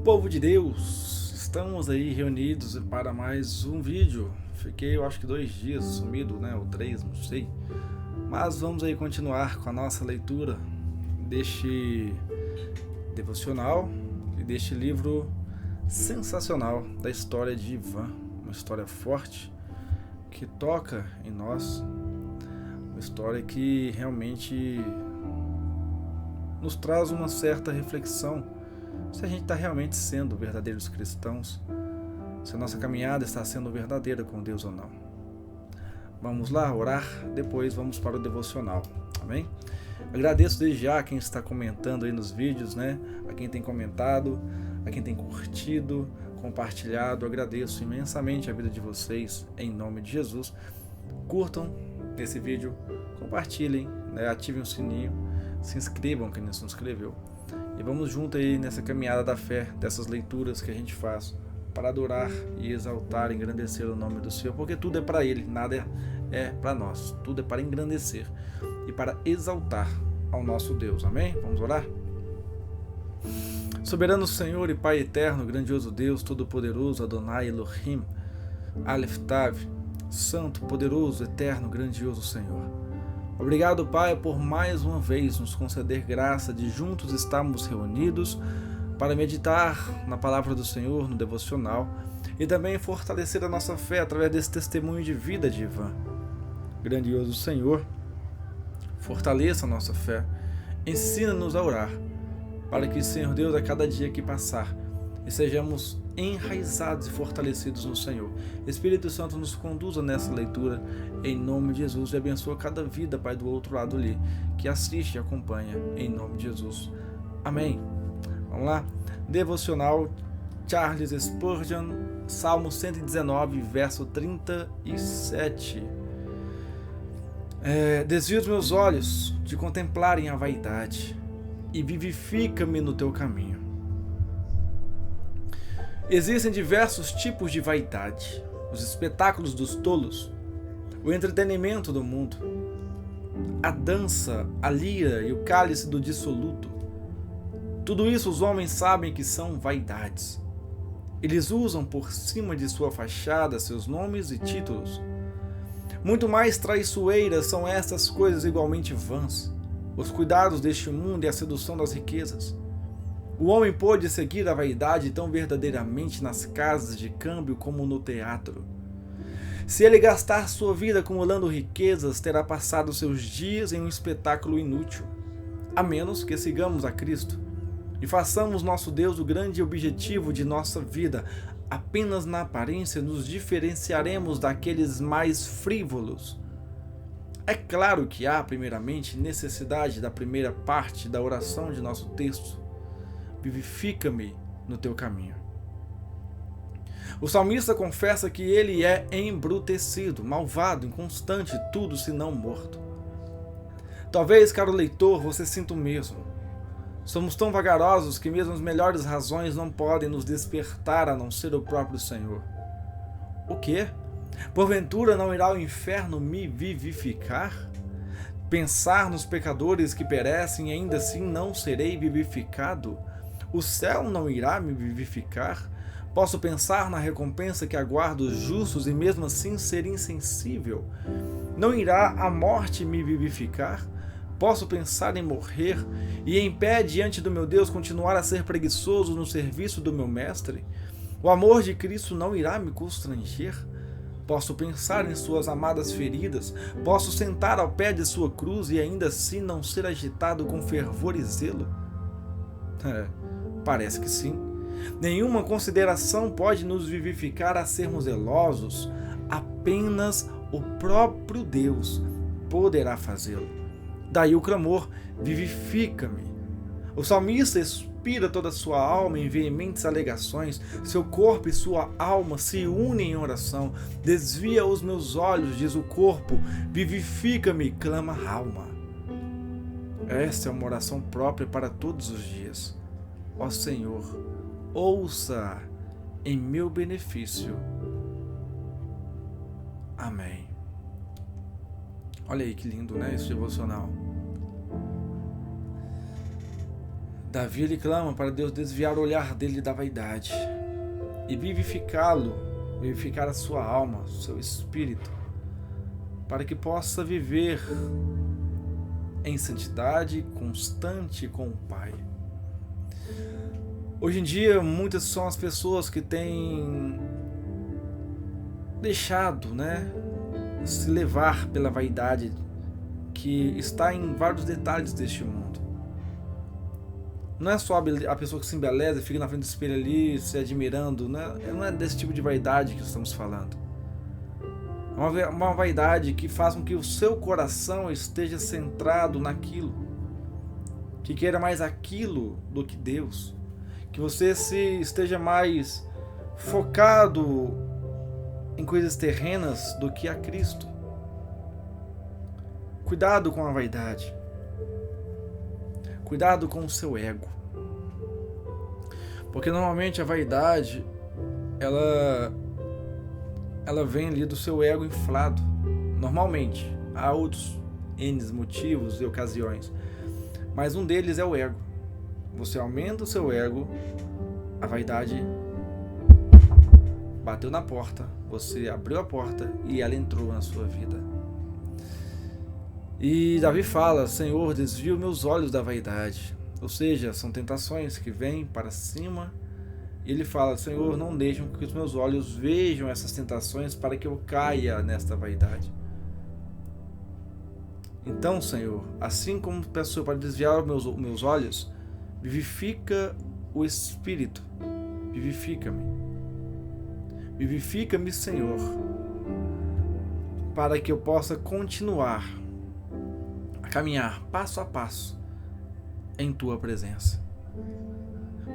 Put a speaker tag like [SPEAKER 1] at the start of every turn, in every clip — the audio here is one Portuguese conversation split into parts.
[SPEAKER 1] Povo de Deus, estamos aí reunidos para mais um vídeo. Fiquei, eu acho que 2 dias sumido, né? Ou 3, não sei. Mas vamos aí continuar com a nossa leitura deste devocional e deste livro sensacional da história de Ivan. Uma história forte que toca em nós, uma história que realmente nos traz uma certa reflexão se a gente está realmente sendo verdadeiros cristãos, se a nossa caminhada está sendo verdadeira com Deus ou não. Vamos lá orar, depois vamos para o devocional, amém? Agradeço desde já a quem está comentando aí nos vídeos, né? A quem tem comentado, a quem tem curtido, compartilhado. Agradeço imensamente a vida de vocês, em nome de Jesus. Curtam esse vídeo, compartilhem, né? Ativem o sininho, se inscrevam quem não se inscreveu. E vamos junto aí nessa caminhada da fé, dessas leituras que a gente faz para adorar e exaltar, engrandecer o nome do Senhor, porque tudo é para Ele, nada é para nós, tudo é para engrandecer e para exaltar ao nosso Deus, amém? Vamos orar? Soberano Senhor e Pai eterno, grandioso Deus, todo-poderoso, Adonai Elohim, Aleph Tav, santo, poderoso, eterno, grandioso Senhor. Obrigado, Pai, por mais uma vez nos conceder graça de juntos estarmos reunidos para meditar na palavra do Senhor, no devocional, e também fortalecer a nossa fé através desse testemunho de vida de Ivan. Grandioso Senhor, fortaleça a nossa fé, ensina-nos a orar, para que, Senhor Deus, a cada dia que passar, e sejamos enraizados e fortalecidos no Senhor. Espírito Santo nos conduza nessa leitura, em nome de Jesus, e abençoa cada vida, Pai, do outro lado ali, que assiste e acompanha, em nome de Jesus. Amém. Vamos lá? Devocional Charles Spurgeon, Salmo 119, verso 37. Desvia os meus olhos de contemplarem a vaidade e vivifica-me no teu caminho. Existem diversos tipos de vaidade: os espetáculos dos tolos, o entretenimento do mundo, a dança, a lira e o cálice do dissoluto. Tudo isso os homens sabem que são vaidades. Eles usam por cima de sua fachada seus nomes e títulos. Muito mais traiçoeiras são estas coisas igualmente vãs: os cuidados deste mundo e a sedução das riquezas. O homem pôde seguir a vaidade tão verdadeiramente nas casas de câmbio como no teatro. Se ele gastar sua vida acumulando riquezas, terá passado seus dias em um espetáculo inútil, a menos que sigamos a Cristo e façamos nosso Deus o grande objetivo de nossa vida. Apenas na aparência nos diferenciaremos daqueles mais frívolos. É claro que há, primeiramente, necessidade da primeira parte da oração de nosso texto: vivifica-me no teu caminho. O salmista confessa que ele é embrutecido, malvado, inconstante, tudo senão morto. Talvez, caro leitor, você sinta o mesmo. Somos tão vagarosos que mesmo as melhores razões não podem nos despertar a não ser o próprio Senhor. O quê? Porventura não irá o inferno me vivificar? Pensar nos pecadores que perecem e ainda assim não serei vivificado? O céu não irá me vivificar? Posso pensar na recompensa que aguarda os justos e mesmo assim ser insensível? Não irá a morte me vivificar? Posso pensar em morrer e em pé diante do meu Deus continuar a ser preguiçoso no serviço do meu mestre? O amor de Cristo não irá me constranger? Posso pensar em suas amadas feridas? Posso sentar ao pé de sua cruz e ainda assim não ser agitado com fervor e zelo? Parece que sim. Nenhuma consideração pode nos vivificar a sermos zelosos. Apenas o próprio Deus poderá fazê-lo. Daí o clamor: vivifica-me. O salmista expira toda a sua alma em veementes alegações. Seu corpo e sua alma se unem em oração. Desvia os meus olhos, diz o corpo, vivifica-me, clama a alma. Esta é uma oração própria para todos os dias. Ó Senhor, ouça em meu benefício. Amém. Olha aí que lindo, né? Esse devocional. Davi ele clama para Deus desviar o olhar dele da vaidade e vivificá-lo, vivificar a sua alma, o seu espírito, para que possa viver em santidade constante com o Pai. Hoje em dia, muitas são as pessoas que têm deixado, se levar pela vaidade que está em vários detalhes deste mundo. Não é só a pessoa que se embeleza, fica na frente do espelho ali, se admirando, não é desse tipo de vaidade que estamos falando. É uma vaidade que faz com que o seu coração esteja centrado naquilo, que queira mais aquilo do que Deus, que você esteja mais focado em coisas terrenas do que a Cristo. Cuidado com a vaidade. Cuidado com o seu ego. Porque normalmente a vaidade, ela vem ali do seu ego inflado. Normalmente. Há outros N motivos e ocasiões. Mas um deles é o ego. Você aumenta o seu ego, a vaidade bateu na porta, você abriu a porta e ela entrou na sua vida. E Davi fala: Senhor, desvia meus olhos da vaidade. Ou seja, são tentações que vêm para cima. E ele fala: Senhor, não deixem que os meus olhos vejam essas tentações para que eu caia nesta vaidade. Então, Senhor, assim como peço para desviar meus olhos, vivifica o Espírito. Vivifica-me. Vivifica-me, Senhor, para que eu possa continuar a caminhar passo a passo em Tua presença.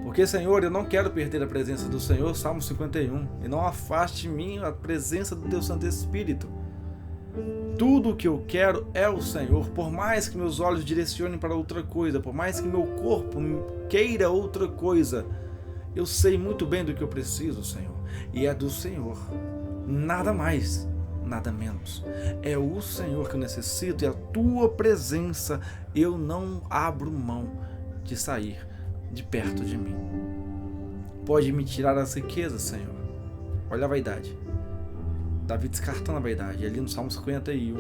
[SPEAKER 1] Porque, Senhor, eu não quero perder a presença do Senhor, Salmo 51, e não afaste de mim a presença do Teu Santo Espírito. Tudo o que eu quero é o Senhor, por mais que meus olhos direcionem para outra coisa, por mais que meu corpo queira outra coisa, eu sei muito bem do que eu preciso, Senhor, e é do Senhor, nada mais, nada menos. É o Senhor que eu necessito e a Tua presença eu não abro mão de sair de perto de mim. Pode me tirar as riquezas, Senhor. Olha a vaidade. Davi descartando a vaidade, ali no Salmo 51.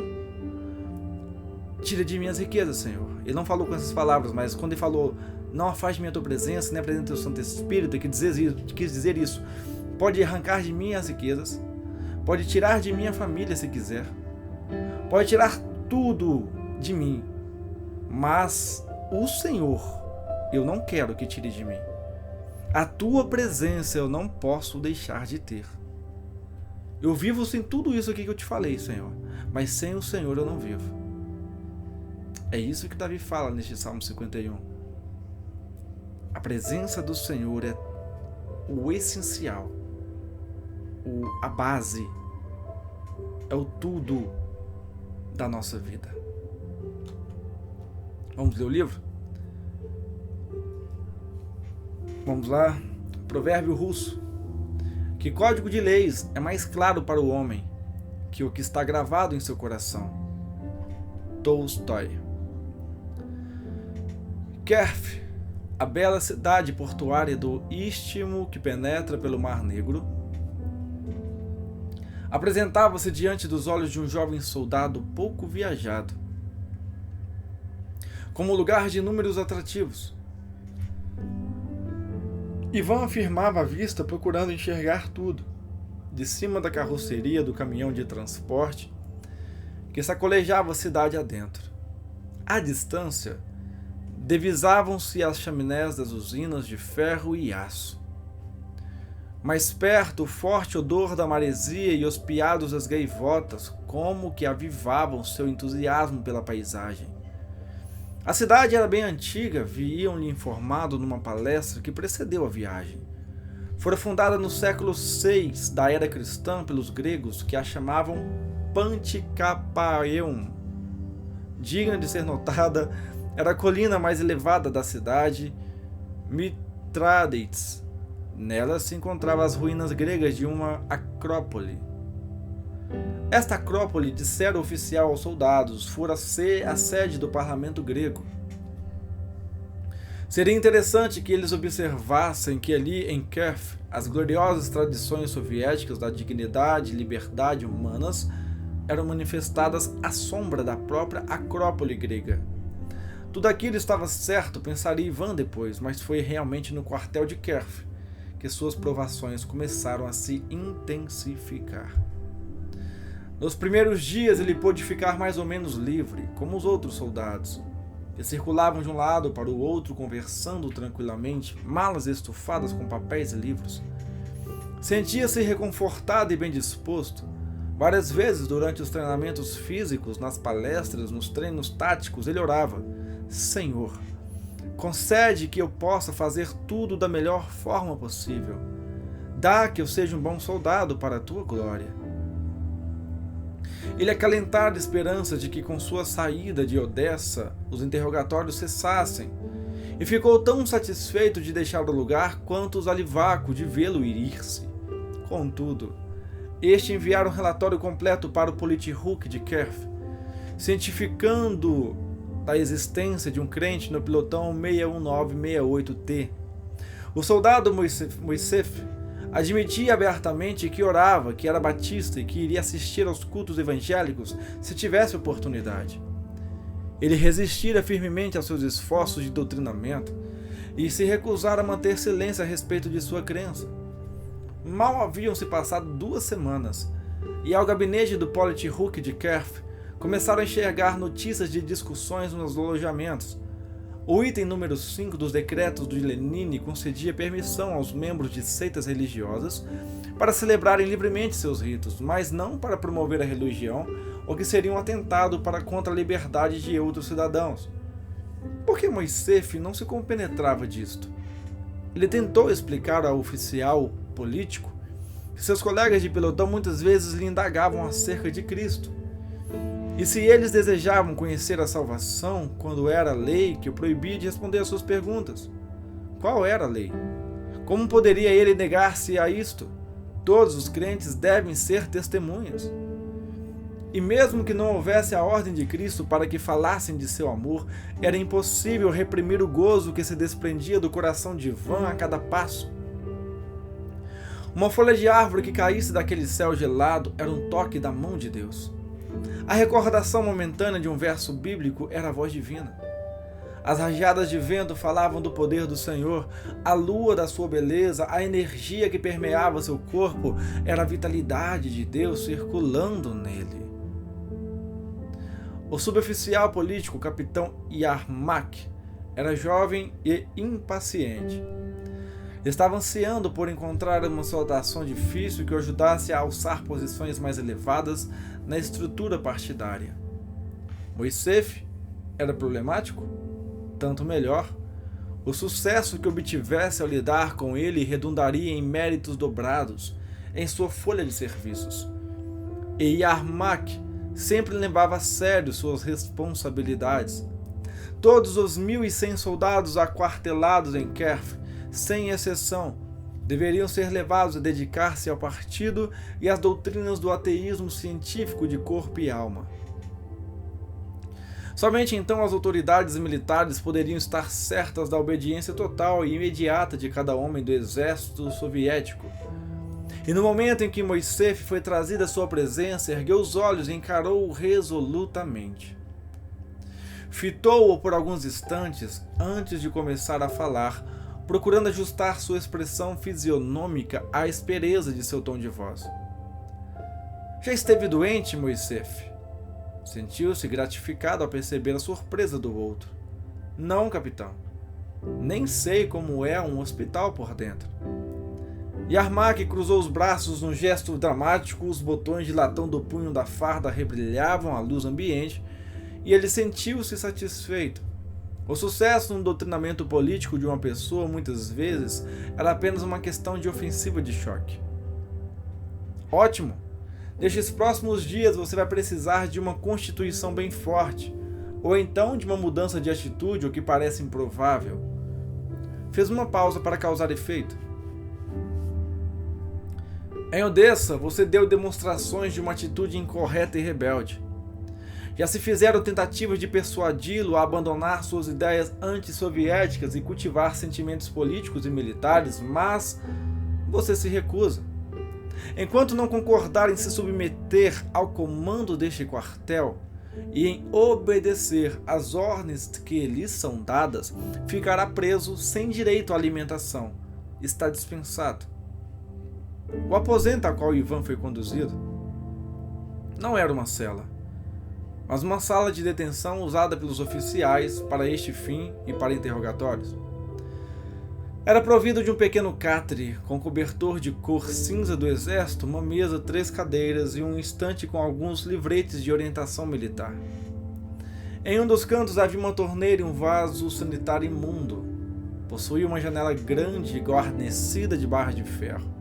[SPEAKER 1] Tira de mim as riquezas, Senhor. Ele não falou com essas palavras, mas quando ele falou: não afaste de mim a Tua presença, nem a presença do Teu Santo Espírito, que quis dizer isso. Pode arrancar de mim as riquezas, pode tirar de mim a família se quiser, pode tirar tudo de mim, mas o Senhor eu não quero que tire de mim. A Tua presença eu não posso deixar de ter. Eu vivo sem tudo isso aqui que eu te falei, Senhor, mas sem o Senhor eu não vivo. É isso que Davi fala neste Salmo 51. A presença do Senhor é o essencial, a base, é o tudo da nossa vida. Vamos ler o livro? Vamos lá. Provérbio russo. Que código de leis é mais claro para o homem que o que está gravado em seu coração? Tolstói. Kerf, a bela cidade portuária do Istmo que penetra pelo Mar Negro, apresentava-se diante dos olhos de um jovem soldado pouco viajado, como lugar de inúmeros atrativos. Ivan afirmava a vista procurando enxergar tudo, de cima da carroceria do caminhão de transporte que sacolejava a cidade adentro. À distância, divisavam-se as chaminés das usinas de ferro e aço. Mais perto, o forte odor da maresia e os piados das gaivotas como que avivavam seu entusiasmo pela paisagem. A cidade era bem antiga, haviam-lhe informado numa palestra que precedeu a viagem. Fora fundada no século VI da era cristã pelos gregos, que a chamavam Pantikapaeum. Digna de ser notada, era a colina mais elevada da cidade, Mithridates. Nela se encontravam as ruínas gregas de uma acrópole. Esta acrópole, dissera o oficial aos soldados, fora a sede do parlamento grego. Seria interessante que eles observassem que ali em Kiev, as gloriosas tradições soviéticas da dignidade e liberdade humanas eram manifestadas à sombra da própria Acrópole grega. Tudo aquilo estava certo, pensaria Ivan depois, mas foi realmente no quartel de Kiev que suas provações começaram a se intensificar. Nos primeiros dias ele pôde ficar mais ou menos livre, como os outros soldados, que circulavam de um lado para o outro conversando tranquilamente, malas estufadas com papéis e livros. Sentia-se reconfortado e bem disposto. Várias vezes durante os treinamentos físicos, nas palestras, nos treinos táticos, ele orava: Senhor, concede que eu possa fazer tudo da melhor forma possível. Dá que eu seja um bom soldado para a tua glória. Ele acalentara a esperança de que com sua saída de Odessa os interrogatórios cessassem, e ficou tão satisfeito de deixar o lugar quanto os Alivaco de vê-lo ir-se. Contudo, este enviara um relatório completo para o Politruque de Kiev, cientificando da existência de um crente no pelotão 61968T. O soldado Moisef admitia abertamente que orava, que era batista e que iria assistir aos cultos evangélicos se tivesse oportunidade. Ele resistira firmemente aos seus esforços de doutrinamento e se recusara a manter silêncio a respeito de sua crença. Mal haviam se passado 2 semanas, e ao gabinete do Politruque de Kiev começaram a enxergar notícias de discussões nos alojamentos. O item número 5 dos decretos de Lenin concedia permissão aos membros de seitas religiosas para celebrarem livremente seus ritos, mas não para promover a religião, o que seria um atentado contra a liberdade de outros cidadãos. Por que Moisef não se compenetrava disto? Ele tentou explicar ao oficial político que seus colegas de pelotão muitas vezes lhe indagavam acerca de Cristo. E se eles desejavam conhecer a salvação, quando era a lei que o proibia de responder às suas perguntas? Qual era a lei? Como poderia ele negar-se a isto? Todos os crentes devem ser testemunhas. E mesmo que não houvesse a ordem de Cristo para que falassem de seu amor, era impossível reprimir o gozo que se desprendia do coração de Ivan a cada passo. Uma folha de árvore que caísse daquele céu gelado era um toque da mão de Deus. A recordação momentânea de um verso bíblico era a voz divina. As rajadas de vento falavam do poder do Senhor, a lua da sua beleza, a energia que permeava seu corpo era a vitalidade de Deus circulando nele. O suboficial político, capitão Yarmak, era jovem e impaciente. Estava ansiando por encontrar uma saudação difícil que o ajudasse a alçar posições mais elevadas na estrutura partidária. Moisef era problemático? Tanto melhor. O sucesso que obtivesse ao lidar com ele redundaria em méritos dobrados em sua folha de serviços. E Yarmak sempre levava a sério suas responsabilidades. Todos os 1.100 soldados aquartelados em Kiev, sem exceção, deveriam ser levados a dedicar-se ao partido e às doutrinas do ateísmo científico de corpo e alma. Somente então as autoridades militares poderiam estar certas da obediência total e imediata de cada homem do exército soviético. E no momento em que Moisef foi trazido à sua presença, ergueu os olhos e encarou-o resolutamente. Fitou-o por alguns instantes antes de começar a falar, procurando ajustar sua expressão fisionômica à aspereza de seu tom de voz. Já esteve doente, Moisef? Sentiu-se gratificado ao perceber a surpresa do outro. Não, capitão. Nem sei como é um hospital por dentro. Yarmak cruzou os braços num gesto dramático, os botões de latão do punho da farda rebrilhavam à luz ambiente, e ele sentiu-se satisfeito. O sucesso no doutrinamento político de uma pessoa, muitas vezes, era apenas uma questão de ofensiva de choque. Ótimo! Nestes próximos dias você vai precisar de uma constituição bem forte, ou então de uma mudança de atitude, o que parece improvável. Fez uma pausa para causar efeito. Em Odessa, você deu demonstrações de uma atitude incorreta e rebelde. Já se fizeram tentativas de persuadi-lo a abandonar suas ideias antissoviéticas e cultivar sentimentos políticos e militares, mas você se recusa. Enquanto não concordar em se submeter ao comando deste quartel e em obedecer às ordens que lhes são dadas, ficará preso sem direito à alimentação. Está dispensado. O aposento a qual Ivan foi conduzido não era uma cela, mas uma sala de detenção usada pelos oficiais para este fim e para interrogatórios. Era provido de um pequeno catre com cobertor de cor cinza do exército, uma mesa, 3 cadeiras e um estante com alguns livretes de orientação militar. Em um dos cantos havia uma torneira e um vaso sanitário imundo. Possuía uma janela grande guarnecida de barras de ferro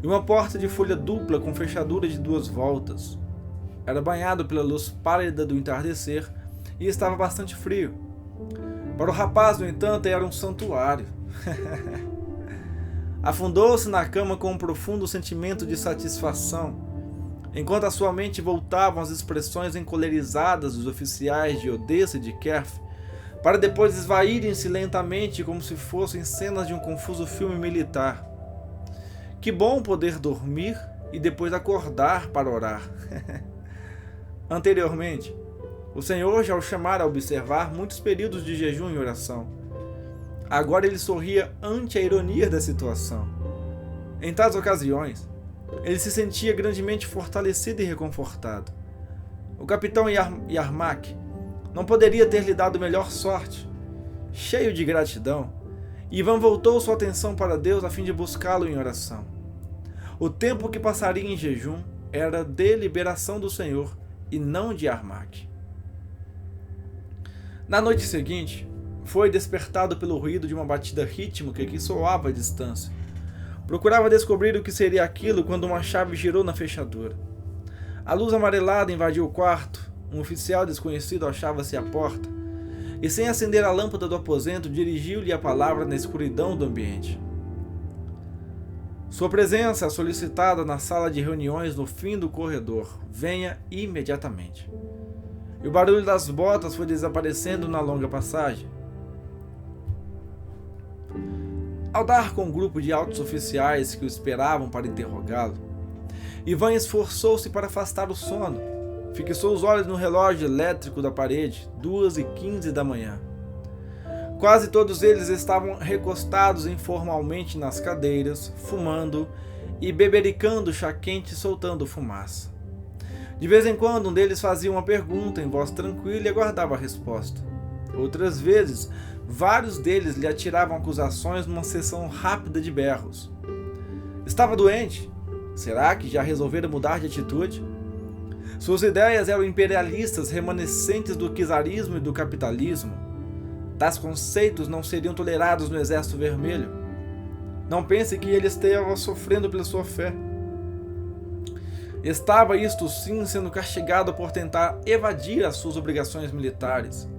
[SPEAKER 1] e uma porta de folha dupla com fechadura de 2 voltas. Era banhado pela luz pálida do entardecer e estava bastante frio. Para o rapaz, no entanto, era um santuário. Afundou-se na cama com um profundo sentimento de satisfação, enquanto a sua mente voltavam as expressões encolerizadas dos oficiais de Odessa e de Kiev, para depois esvaírem-se lentamente como se fossem cenas de um confuso filme militar. Que bom poder dormir e depois acordar para orar. Anteriormente, o Senhor já o chamara a observar muitos períodos de jejum e oração. Agora ele sorria ante a ironia da situação. Em tais ocasiões, ele se sentia grandemente fortalecido e reconfortado. O capitão Yarmak não poderia ter lhe dado melhor sorte. Cheio de gratidão, Ivan voltou sua atenção para Deus a fim de buscá-lo em oração. O tempo que passaria em jejum era de liberação do Senhor e não de Yarmak. Na noite seguinte, foi despertado pelo ruído de uma batida rítmica que soava à distância. Procurava descobrir o que seria aquilo quando uma chave girou na fechadura. A luz amarelada invadiu o quarto, um oficial desconhecido achava-se à porta, e sem acender a lâmpada do aposento, dirigiu-lhe a palavra na escuridão do ambiente. Sua presença é solicitada na sala de reuniões no fim do corredor. Venha imediatamente. E o barulho das botas foi desaparecendo na longa passagem. Ao dar com um grupo de altos oficiais que o esperavam para interrogá-lo, Ivan esforçou-se para afastar o sono. Fixou os olhos no relógio elétrico da parede, 2h15 da manhã. Quase todos eles estavam recostados informalmente nas cadeiras, fumando e bebericando chá quente soltando fumaça. De vez em quando um deles fazia uma pergunta em voz tranquila e aguardava a resposta. Outras vezes, vários deles lhe atiravam acusações numa sessão rápida de berros. Estava doente? Será que já resolvera mudar de atitude? Suas ideias eram imperialistas remanescentes do czarismo e do capitalismo. Tais conceitos não seriam tolerados no Exército Vermelho. Não pense que ele estava sofrendo pela sua fé. Estava, isto sim, sendo castigado por tentar evadir as suas obrigações militares.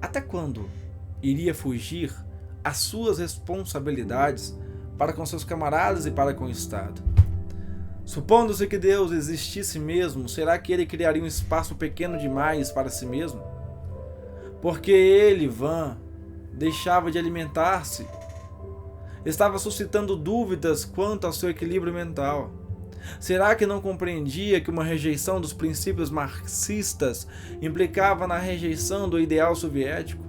[SPEAKER 1] Até quando iria fugir às suas responsabilidades para com seus camaradas e para com o Estado? Supondo-se que Deus existisse mesmo, será que ele criaria um espaço pequeno demais para si mesmo? Porque ele, Ivan, deixava de alimentar-se. Estava suscitando dúvidas quanto ao seu equilíbrio mental. Será que não compreendia que uma rejeição dos princípios marxistas implicava na rejeição do ideal soviético?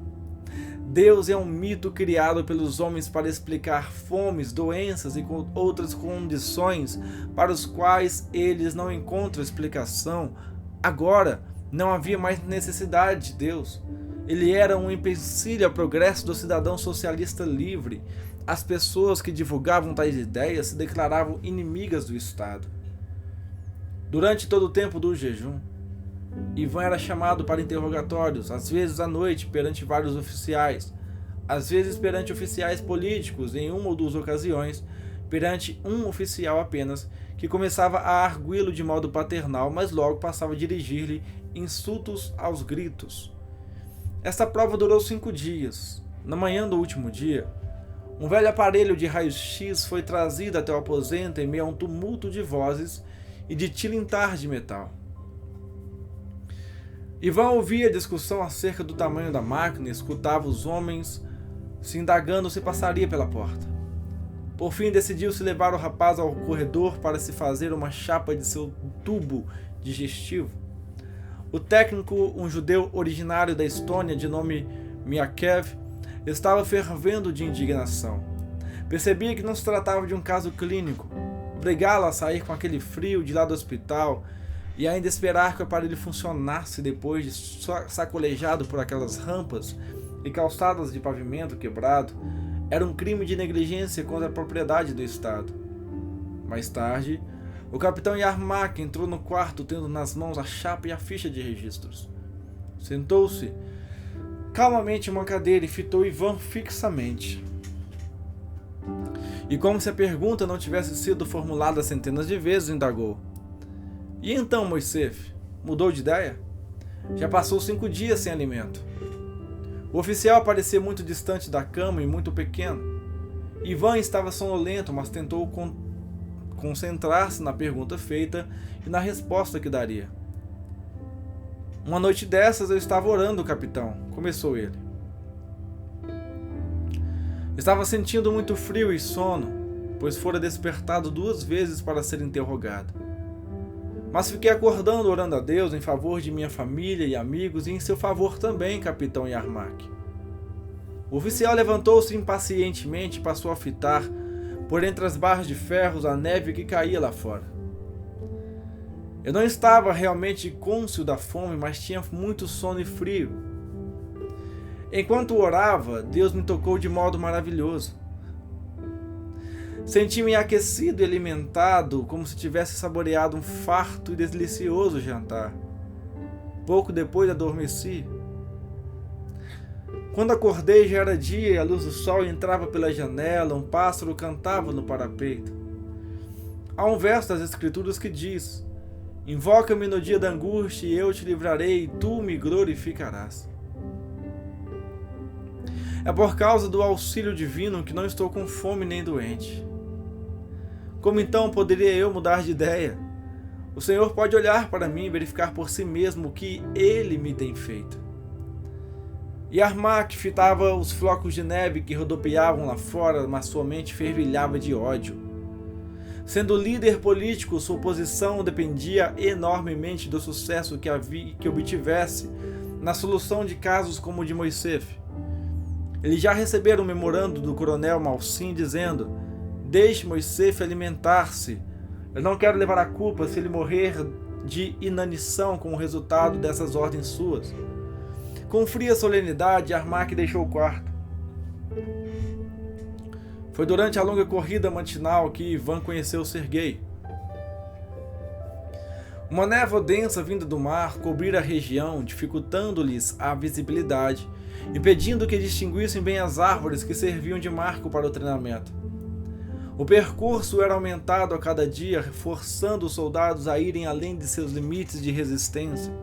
[SPEAKER 1] Deus é um mito criado pelos homens para explicar fomes, doenças e outras condições para os quais eles não encontram explicação. Agora, não havia mais necessidade de Deus. Ele era um empecilho ao progresso do cidadão socialista livre. As pessoas que divulgavam tais ideias se declaravam inimigas do Estado. Durante todo o tempo do jejum, Ivan era chamado para interrogatórios, às vezes à noite perante vários oficiais, às vezes perante oficiais políticos, em uma ou duas ocasiões, perante um oficial apenas, que começava a arguí-lo de modo paternal, mas logo passava a dirigir-lhe insultos aos gritos. Esta prova durou 5 dias. Na manhã do último dia, um velho aparelho de raio-x foi trazido até o aposento em meio a um tumulto de vozes e de tilintar de metal. Ivan ouvia a discussão acerca do tamanho da máquina e escutava os homens se indagando se passaria pela porta. Por fim, decidiu-se levar o rapaz ao corredor para se fazer uma chapa de seu tubo digestivo. O técnico, um judeu originário da Estônia de nome Miakev, estava fervendo de indignação. Percebia que não se tratava de um caso clínico. Obrigá-lo a sair com aquele frio de lá do hospital e ainda esperar que o aparelho funcionasse depois de sacolejado por aquelas rampas e calçadas de pavimento quebrado era um crime de negligência contra a propriedade do Estado. Mais tarde, o capitão Yarmak entrou no quarto tendo nas mãos a chapa e a ficha de registros. Sentou-se calmamente em uma cadeira e fitou Ivan fixamente. E como se a pergunta não tivesse sido formulada centenas de vezes, indagou: "E então, Moisés, mudou de ideia? Já passou 5 dias sem alimento." O oficial parecia muito distante da cama e muito pequeno. Ivan estava sonolento, mas tentou concentrar-se na pergunta feita e na resposta que daria. "Uma noite dessas eu estava orando, capitão", começou ele. "Estava sentindo muito frio e sono, pois fora despertado 2 vezes para ser interrogado. Mas fiquei acordando orando a Deus em favor de minha família e amigos e em seu favor também, capitão Yarmak." O oficial levantou-se impacientemente e passou a fitar, por entre as barras de ferros, a neve que caía lá fora. Eu não estava realmente cônscio da fome, mas tinha muito sono e frio. Enquanto orava, Deus me tocou de modo maravilhoso. Senti-me aquecido e alimentado, como se tivesse saboreado um farto e delicioso jantar. Pouco depois adormeci. Quando acordei já era dia e a luz do sol entrava pela janela, um pássaro cantava no parapeito. Há um verso das Escrituras que diz: "Invoca-me no dia da angústia e eu te livrarei e tu me glorificarás." É por causa do auxílio divino que não estou com fome nem doente. Como então poderia eu mudar de ideia? O Senhor pode olhar para mim e verificar por si mesmo o que Ele me tem feito. Yarmak fitava os flocos de neve que rodopiavam lá fora, mas sua mente fervilhava de ódio. Sendo líder político, sua posição dependia enormemente do sucesso que obtivesse na solução de casos como o de Moisés. Ele já recebera um memorando do coronel Malsim dizendo: "Deixe Moisés alimentar-se. Eu não quero levar a culpa se ele morrer de inanição como resultado dessas ordens suas." Com fria solenidade, Yarmak deixou o quarto. Foi durante a longa corrida matinal que Ivan conheceu Sergei. Uma névoa densa vinda do mar cobrira a região, dificultando-lhes a visibilidade, impedindo que distinguissem bem as árvores que serviam de marco para o treinamento. O percurso era aumentado a cada dia, forçando os soldados a irem além de seus limites de resistência.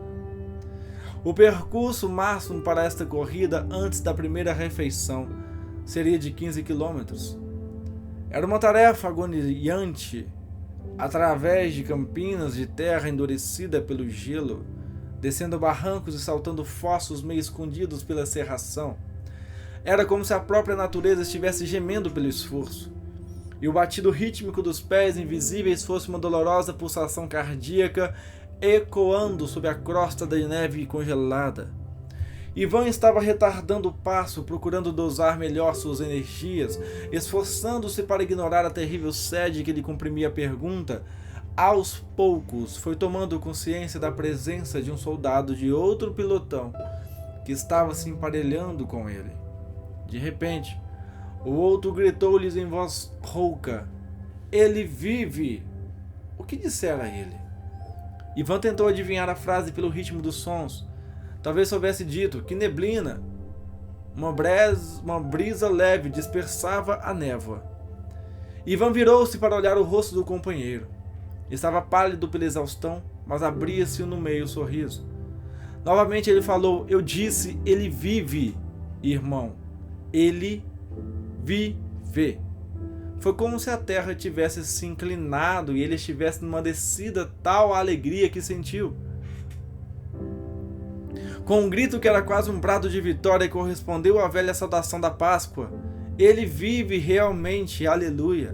[SPEAKER 1] O percurso máximo para esta corrida antes da primeira refeição seria de 15 quilômetros. Era uma tarefa agoniante, através de campinas de terra endurecida pelo gelo, descendo barrancos e saltando fossos meio escondidos pela serração. Era como se a própria natureza estivesse gemendo pelo esforço, e o batido rítmico dos pés invisíveis fosse uma dolorosa pulsação cardíaca ecoando sob a crosta da neve congelada. Ivan estava retardando o passo, procurando dosar melhor suas energias, esforçando-se para ignorar a terrível sede que lhe comprimia a pergunta. Aos poucos, foi tomando consciência da presença de um soldado de outro pilotão que estava se emparelhando com ele. De repente, o outro gritou-lhes em voz rouca: "Ele vive!" O que dissera ele? Ivan tentou adivinhar a frase pelo ritmo dos sons. Talvez soubesse dito: "Que neblina!" Uma brisa leve dispersava a névoa. Ivan virou-se para olhar o rosto do companheiro. Estava pálido pela exaustão, mas abria-se no meio o sorriso. Novamente ele falou: "Eu disse, ele vive, irmão. Ele vive." Foi como se a terra tivesse se inclinado e ele estivesse numa descida tal a alegria que sentiu. Com um grito que era quase um brado de vitória e correspondeu à velha saudação da Páscoa: ele vive realmente, aleluia!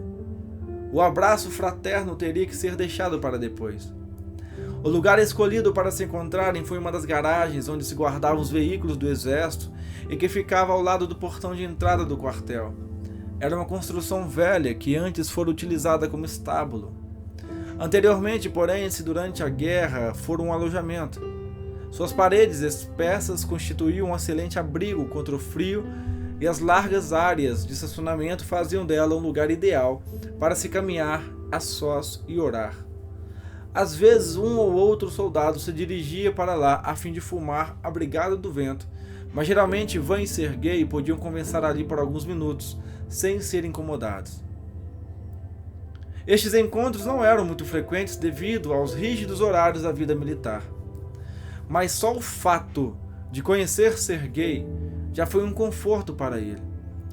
[SPEAKER 1] O abraço fraterno teria que ser deixado para depois. O lugar escolhido para se encontrarem foi uma das garagens onde se guardavam os veículos do exército e que ficava ao lado do portão de entrada do quartel. Era uma construção velha que antes fora utilizada como estábulo. Anteriormente, porém, durante a guerra, fora um alojamento. Suas paredes espessas constituíam um excelente abrigo contra o frio e as largas áreas de estacionamento faziam dela um lugar ideal para se caminhar a sós e orar. Às vezes, um ou outro soldado se dirigia para lá a fim de fumar abrigado do vento, mas geralmente Ivan e Sergei podiam conversar ali por alguns minutos, sem ser incomodados. Estes encontros não eram muito frequentes devido aos rígidos horários da vida militar. Mas só o fato de conhecer Sergei já foi um conforto para ele.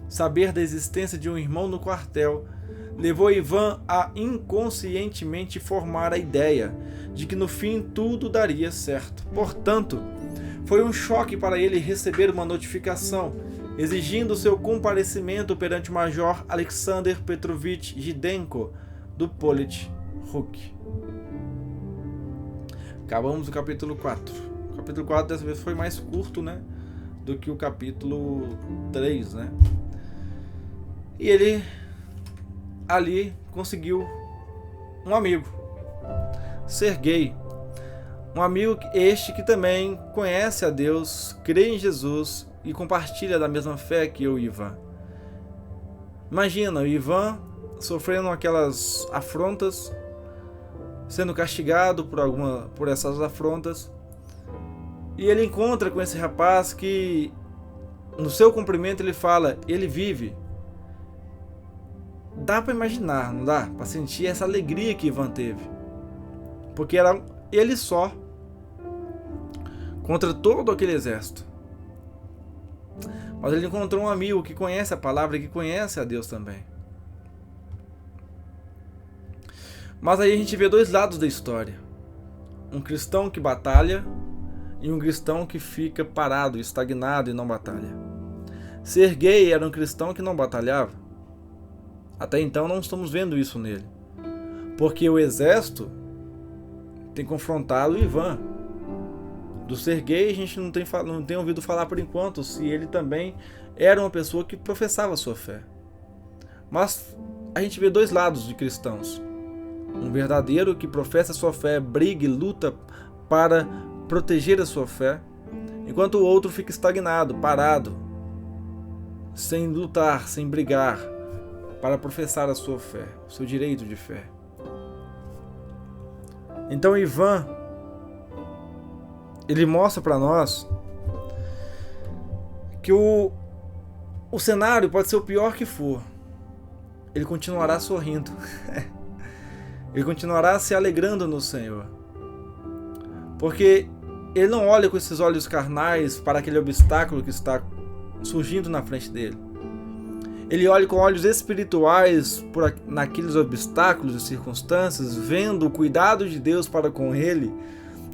[SPEAKER 1] Saber da existência de um irmão no quartel levou Ivan a inconscientemente formar a ideia de que no fim tudo daria certo. Portanto, foi um choque para ele receber uma notificação exigindo seu comparecimento perante o Major Alexander Petrovich Jidenko do Politruк. Acabamos o capítulo 4. O capítulo 4 dessa vez foi mais curto, né, do que o capítulo 3, né? E ele ali conseguiu um amigo, Sergei. Um amigo este que também conhece a Deus, crê em Jesus e compartilha da mesma fé que eu e Ivan. Imagina, o Ivan sofrendo aquelas afrontas, sendo castigado por essas afrontas, e ele encontra com esse rapaz que no seu cumprimento ele fala, ele vive. Dá para imaginar, não dá? Para sentir essa alegria que Ivan teve, porque era ele só contra todo aquele exército. Mas ele encontrou um amigo que conhece a palavra e que conhece a Deus também. Mas aí a gente vê dois lados da história. Um cristão que batalha e um cristão que fica parado, estagnado e não batalha. Sergei era um cristão que não batalhava. Até então não estamos vendo isso nele. Porque o exército tem confrontado o Ivan. Do Sergei a gente não tem ouvido falar por enquanto se ele também era uma pessoa que professava a sua fé. Mas a gente vê dois lados de cristãos. Um verdadeiro que professa a sua fé, briga e luta para proteger a sua fé, enquanto o outro fica estagnado, parado, sem lutar, sem brigar, para professar a sua fé, o seu direito de fé. Então Ivan, ele mostra para nós que o cenário pode ser o pior que for, ele continuará sorrindo. Ele continuará se alegrando no Senhor. Porque ele não olha com esses olhos carnais para aquele obstáculo que está surgindo na frente dele. Ele olha com olhos espirituais naqueles obstáculos e circunstâncias, vendo o cuidado de Deus para com ele,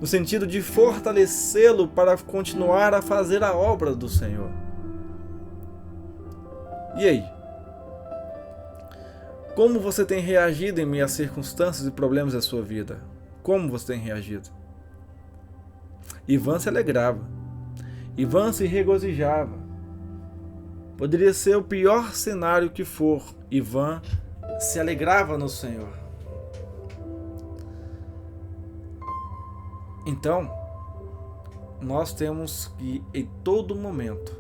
[SPEAKER 1] no sentido de fortalecê-lo para continuar a fazer a obra do Senhor. E aí? Como você tem reagido em meio às circunstâncias e problemas da sua vida? Como você tem reagido? Ivan se alegrava. Ivan se regozijava. Poderia ser o pior cenário que for. Ivan se alegrava no Senhor. Então, nós temos que, em todo momento,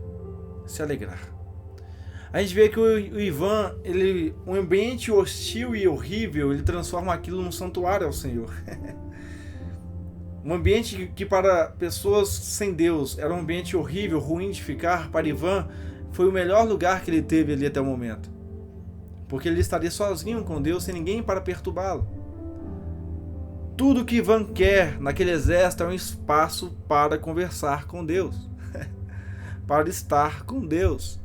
[SPEAKER 1] se alegrar. A gente vê que o Ivan, um ambiente hostil e horrível, ele transforma aquilo num santuário ao Senhor. Um ambiente que para pessoas sem Deus era um ambiente horrível, ruim de ficar, para Ivan foi o melhor lugar que ele teve ali até o momento. Porque ele estaria sozinho com Deus, sem ninguém para perturbá-lo. Tudo que Ivan quer naquele exército é um espaço para conversar com Deus. Para estar com Deus.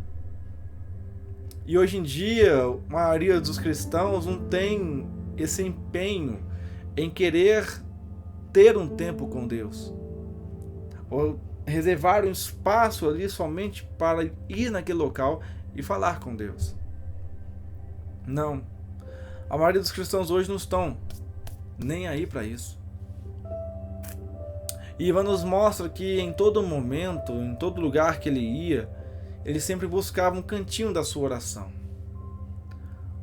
[SPEAKER 1] E hoje em dia, a maioria dos cristãos não tem esse empenho em querer ter um tempo com Deus. Ou reservar um espaço ali somente para ir naquele local e falar com Deus. Não. A maioria dos cristãos hoje não estão nem aí para isso. E Ivan nos mostra que em todo momento, em todo lugar que ele ia, ele sempre buscava um cantinho da sua oração.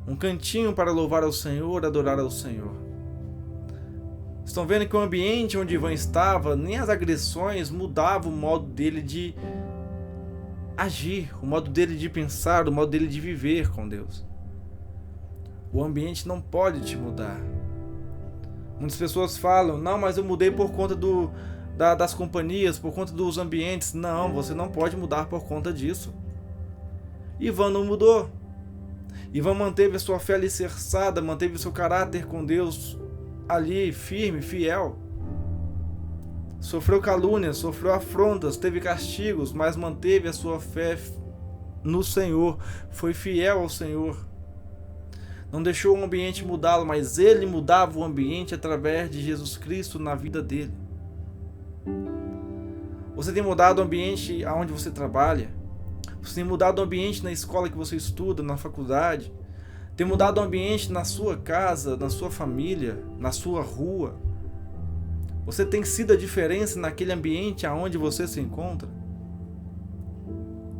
[SPEAKER 1] Um cantinho para louvar ao Senhor, adorar ao Senhor. Estão vendo que o ambiente onde Ivan estava, nem as agressões mudavam o modo dele de agir, o modo dele de pensar, o modo dele de viver com Deus. O ambiente não pode te mudar. Muitas pessoas falam, não, mas eu mudei por conta das companhias, por conta dos ambientes. Não, você não pode mudar por conta disso. Ivan não mudou. Ivan manteve a sua fé alicerçada, manteve o seu caráter com Deus ali, firme, fiel. Sofreu calúnias, sofreu afrontas, teve castigos, mas manteve a sua fé no Senhor. Foi fiel ao Senhor. Não deixou o ambiente mudá-lo, mas ele mudava o ambiente através de Jesus Cristo na vida dele. Você tem mudado o ambiente onde você trabalha? Você tem mudado o ambiente na escola que você estuda, na faculdade? Tem mudado o ambiente na sua casa, na sua família, na sua rua? Você tem sido a diferença naquele ambiente aonde você se encontra?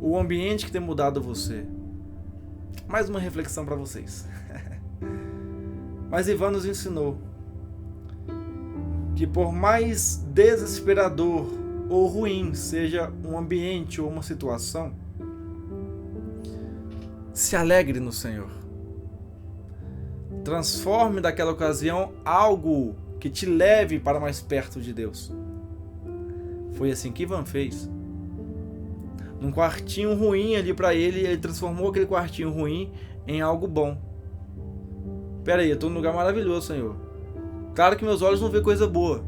[SPEAKER 1] O ambiente que tem mudado você? Mais uma reflexão para vocês. Mas Ivan nos ensinou que por mais desesperador ou ruim seja um ambiente ou uma situação, se alegre no Senhor. Transforme daquela ocasião algo que te leve para mais perto de Deus. Foi assim que Ivan fez. Num quartinho ruim ali para ele, ele transformou aquele quartinho ruim em algo bom. Pera aí, eu estou num lugar maravilhoso, Senhor. Claro que meus olhos não vê coisa boa,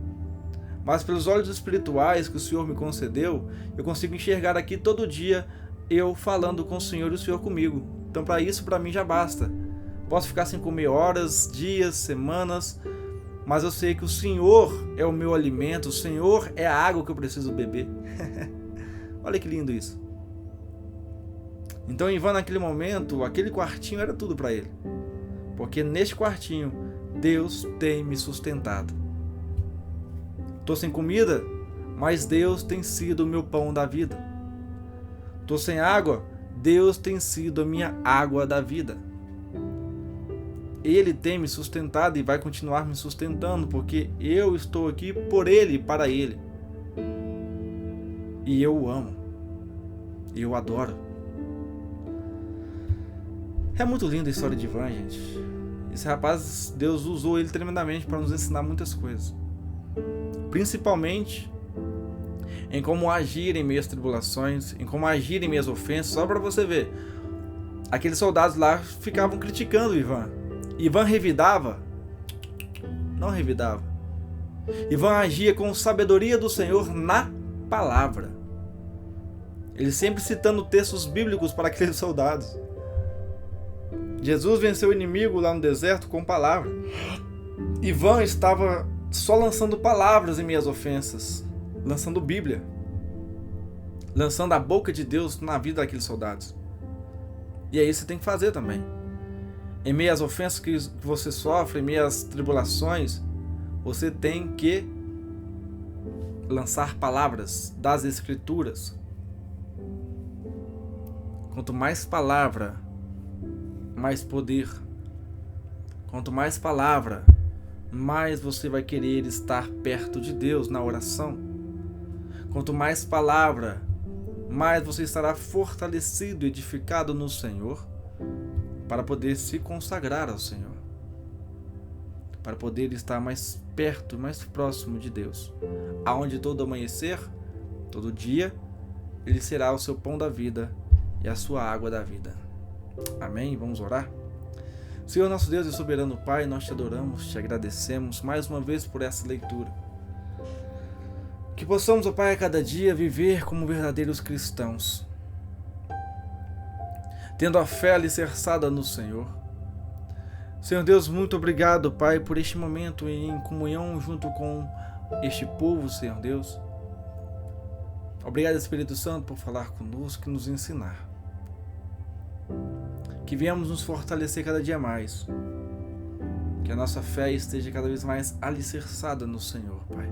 [SPEAKER 1] mas pelos olhos espirituais que o Senhor me concedeu, eu consigo enxergar aqui todo dia eu falando com o Senhor e o Senhor comigo. Então para isso, para mim já basta. Posso ficar sem comer horas, dias, semanas, mas eu sei que o Senhor é o meu alimento, o Senhor é a água que eu preciso beber. Olha que lindo isso. Então Ivan, naquele momento, aquele quartinho era tudo para ele. Porque neste quartinho, Deus tem me sustentado. Estou sem comida, mas Deus tem sido o meu pão da vida. Estou sem água, Deus tem sido a minha água da vida. Ele tem me sustentado e vai continuar me sustentando, porque eu estou aqui por Ele e para Ele. E eu o amo. E eu o adoro. É muito linda a história de Ivan, gente. Esse rapaz, Deus usou ele tremendamente para nos ensinar muitas coisas. Principalmente em como agir em meio às tribulações, em como agir em meio às ofensas. Só para você ver. Aqueles soldados lá ficavam criticando o Ivan. Ivan revidava? Não revidava. Ivan agia com sabedoria do Senhor na palavra. Ele sempre citando textos bíblicos para aqueles soldados. Jesus venceu o inimigo lá no deserto com palavra. Ivan estava só lançando palavras em meio às ofensas, lançando Bíblia, lançando a boca de Deus na vida daqueles soldados. E é isso que você tem que fazer também. Em meio às ofensas que você sofre, em meio às tribulações, você tem que lançar palavras das Escrituras. Quanto mais palavra, mais poder. Quanto mais palavra, mais você vai querer estar perto de Deus na oração. Quanto mais palavra, mais você estará fortalecido, edificado no Senhor, para poder se consagrar ao Senhor, para poder estar mais perto, mais próximo de Deus, aonde todo amanhecer, todo dia, Ele será o seu pão da vida e a sua água da vida. Amém? Vamos orar? Senhor nosso Deus e soberano Pai, nós te adoramos, te agradecemos mais uma vez por essa leitura. Que possamos, ó Pai, a cada dia viver como verdadeiros cristãos, tendo a fé alicerçada no Senhor. Senhor Deus, muito obrigado, Pai, por este momento em comunhão junto com este povo, Senhor Deus. Obrigado, Espírito Santo, por falar conosco e nos ensinar. Que venhamos nos fortalecer cada dia mais. Que a nossa fé esteja cada vez mais alicerçada no Senhor, Pai.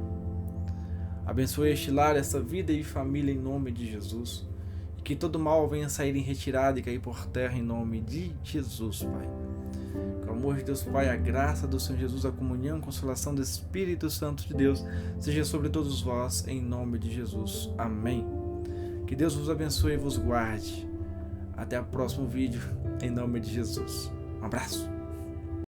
[SPEAKER 1] Abençoe este lar, esta vida e família em nome de Jesus. E que todo mal venha sair em retirada e cair por terra em nome de Jesus, Pai. Que o amor de Deus, Pai, a graça do Senhor Jesus, a comunhão e consolação do Espírito Santo de Deus seja sobre todos vós em nome de Jesus. Amém. Que Deus vos abençoe e vos guarde. Até o próximo vídeo em nome de Jesus. Um abraço.